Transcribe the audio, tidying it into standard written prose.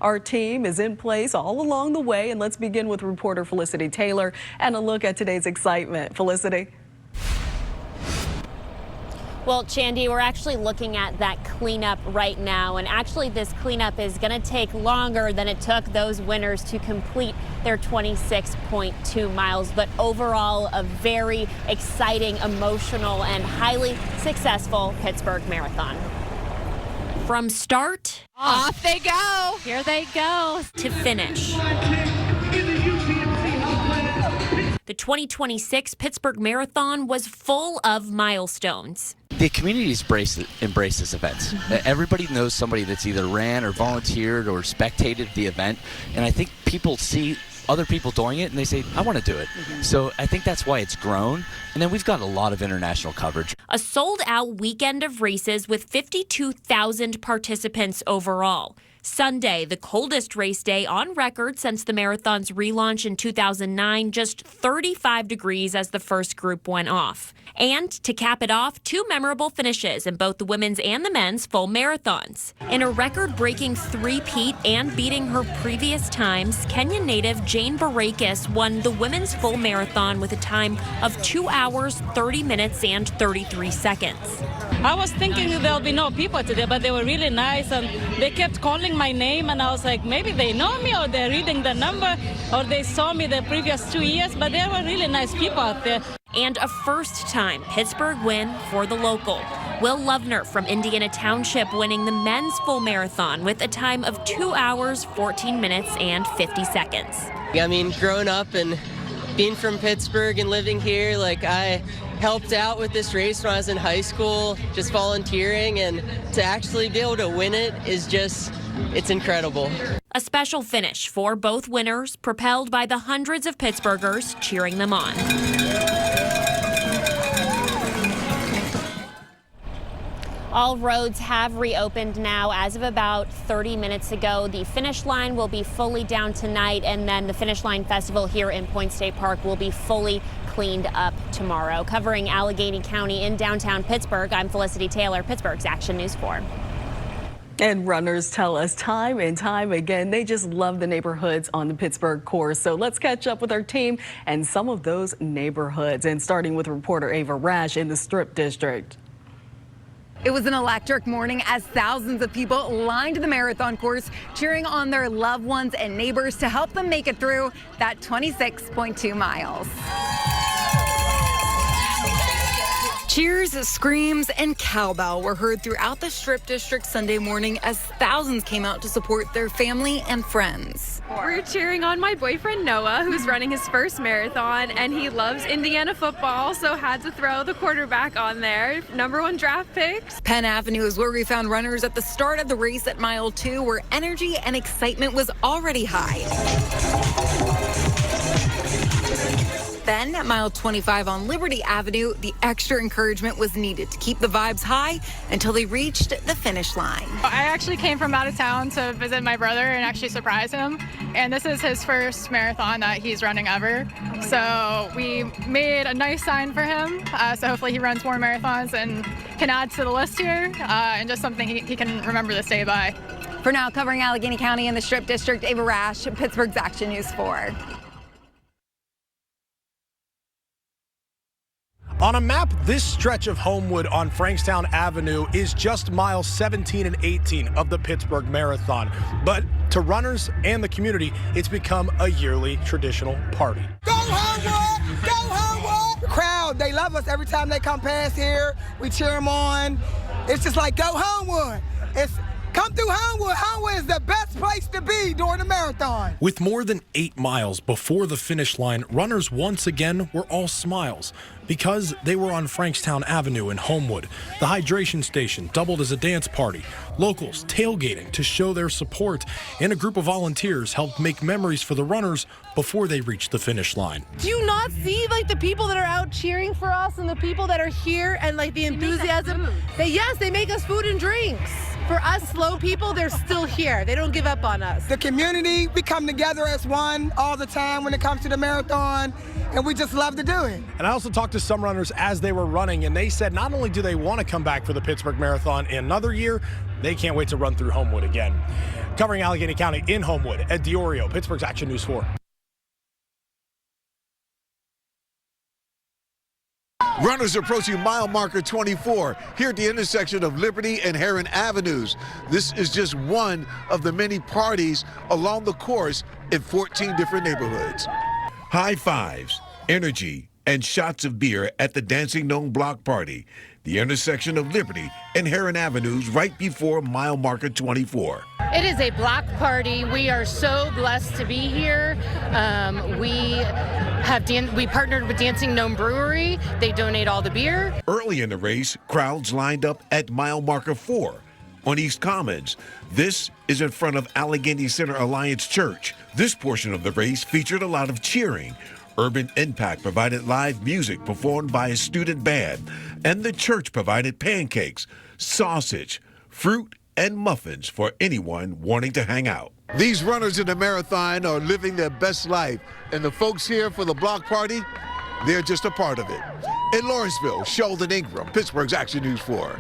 Our team is in place all along the way, and let's begin with reporter Felicity Taylor and a look at today's excitement. Felicity. Well, Chandy, we're actually looking at that cleanup right now, and actually this cleanup is going to take longer than it took those winners to complete their 26.2 miles, but overall a very exciting, emotional, and highly successful Pittsburgh Marathon. From start, off they go. Here they go, to finish. The 2026 Pittsburgh Marathon was full of milestones. The community's embraced this event. Everybody knows somebody that's either ran or volunteered or spectated the event, and I think people see other people doing it and they say, I want to do it. So I think that's why it's grown. And then we've got a lot of international coverage. A sold-out weekend of races with 52,000 participants overall. Sunday, the coldest race day on record since the marathon's relaunch in 2009, just 35 degrees as the first group went off. And to cap it off, two memorable finishes in both the women's and the men's full marathons. In a record-breaking three-peat and beating her previous times, Kenyan native Jane Barakis won the women's full marathon with a time of 2 hours, 30 minutes, and 33 seconds. I was thinking there'll be no people today, but they were really nice, and they kept calling my name, and I was like, maybe they know me, or they're reading the number, or they saw me the previous 2 years, but there were really nice people out there. And a first-time Pittsburgh win for the local. Will Lovner from Indiana Township winning the men's full marathon with a time of 2 hours, 14 minutes, and 50 seconds. I mean, growing up and being from Pittsburgh and living here, like I helped out with this race when I was in high school, just volunteering, and to actually be able to win it is just, it's incredible. A special finish for both winners, propelled by the hundreds of Pittsburghers cheering them on. All roads have reopened now as of about 30 minutes ago. The finish line will be fully down tonight, and then the Finish Line Festival here in Point State Park will be fully cleaned up tomorrow. Covering Allegheny County in downtown Pittsburgh, I'm Felicity Taylor, Pittsburgh's Action News 4. And runners tell us time and time again, they just love the neighborhoods on the Pittsburgh course. So let's catch up with our team and some of those neighborhoods, and starting with reporter Ava Rash in the Strip District. It was an electric morning as thousands of people lined the marathon course, cheering on their loved ones and neighbors to help them make it through that 26.2 miles. Cheers, screams, and cowbell were heard throughout the Strip District Sunday morning as thousands came out to support their family and friends. We're cheering on my boyfriend Noah, who's running his first marathon, and he loves Indiana football, so had to throw the quarterback on there. #1 draft picks. Penn Avenue is where we found runners at the start of the race at mile 2, where energy and excitement was already high. Then at mile 25 on Liberty Avenue, the extra encouragement was needed to keep the vibes high until they reached the finish line. I actually came from out of town to visit my brother and actually surprise him. And this is his first marathon that he's running ever. So we made a nice sign for him. So hopefully he runs more marathons and can add to the list here, and just something he can remember this day by. For now, covering Allegheny County and the Strip District, Ava Rash, Pittsburgh's Action News 4. On a map, this stretch of Homewood on Frankstown Avenue is just miles 17 and 18 of the Pittsburgh Marathon. But to runners and the community, it's become a yearly traditional party. Go Homewood! Go Homewood! The crowd, they love us every time they come past here. We cheer them on. It's just like, go Homewood! Come through Homewood. Homewood is the best place to be during the marathon. With more than 8 miles before the finish line, runners once again were all smiles because they were on Frankstown Avenue in Homewood. The hydration station doubled as a dance party. Locals tailgating to show their support, and a group of volunteers helped make memories for the runners before they reached the finish line. Do you not see like the people that are out cheering for us and the people that are here and like the enthusiasm? They make us food and drinks. for us slow people, they're still here. They don't give up on us. The community, we come together as one all the time when it comes to the marathon, and we just love to do it. And I also talked to some runners as they were running, and they said not only do they want to come back for the Pittsburgh Marathon in another year, they can't wait to run through Homewood again. Covering Allegheny County in Homewood, Ed Diorio, Pittsburgh's Action News 4. Runners approaching mile marker 24 here at the intersection of Liberty and Heron Avenues. This is just one of the many parties along the course in 14 different neighborhoods. High fives, energy, and shots of beer at the Dancing Gnome Block Party, the intersection of Liberty and Heron Avenues right before mile marker 24. It is a block party. We are so blessed to be here. We partnered with Dancing Gnome Brewery. They donate all the beer. Early in the race, crowds lined up at mile marker 4 on East Commons. This is in front of Allegheny Center Alliance Church. This portion of the race featured a lot of cheering. Urban Impact provided live music performed by a student band, and the church provided pancakes, sausage, fruit, and muffins for anyone wanting to hang out. These runners in the marathon are living their best life, and the folks here for the block party, they're just a part of it. In Lawrenceville, Sheldon Ingram, Pittsburgh's Action News 4.